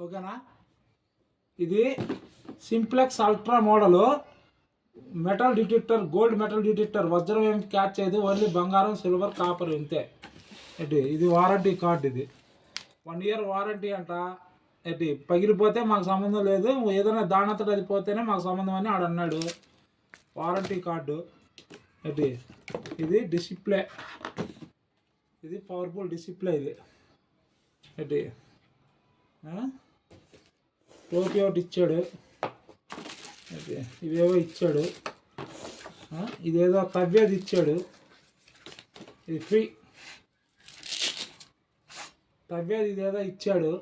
ఓకేనా. ఇది simplex ultra model metal detector, gold metal detector. వజ్రం ఏం క్యాచ్ చేయదు, ఓన్లీ బంగారం, సిల్వర్, కాపర్ ఇంతే. ఇది వారంటీ కార్డు. ఇది 1 year వారంటీ అంట. పగిలిపోతే మాకు సంబంధం లేదు, ఏదైనా దానంతట అది పోతేనే మాకు సంబంధం అని ఆడన్నాడు. Warranty card. ఇది డిస్ప్లే, ఇది పవర్ఫుల్ డిస్ప్లే. ఇది టోపీ ఒకటి ఇచ్చాడు. ఇవేవో ఇచ్చాడు. ఇదేదో తవ్వేది ఇచ్చాడు. ఇది ఫ్రీ తవ్వేది, ఇదేదో ఇచ్చాడు.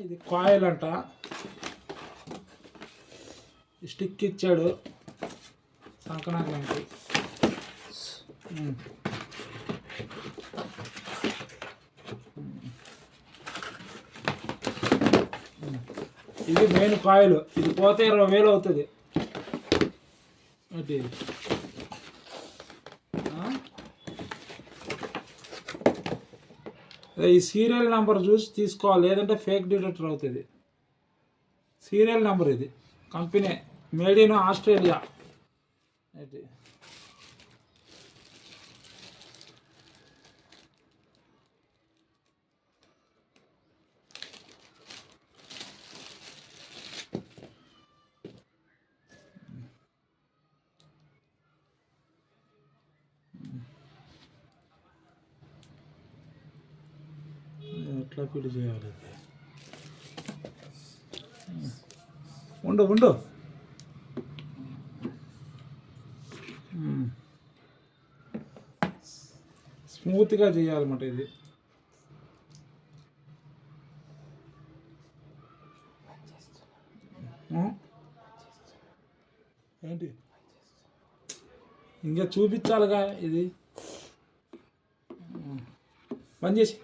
ఇది కాయిల్ అంట. స్టిక్ ఇచ్చాడు సంకనాకి. ఇది మెయిన్ కాయిల్. ఇది పోతే 20,000 అవుతుంది. ఈ సీరియల్ నెంబర్ చూసి తీసుకోవాలి, లేదంటే ఫేక్ డిటెక్టర్ అవుతుంది. సీరియల్ నెంబర్ ఇది, కంపెనీ మేడ్ ఇన్ ఆస్ట్రేలియా. ఎట్లా ఫిట్ చేయాలి? ఉండు స్మూత్గా చేయాలన్నమాట. ఇది ఏంటి ఇంకా చూపించాలిగా. ఇది పని చేసి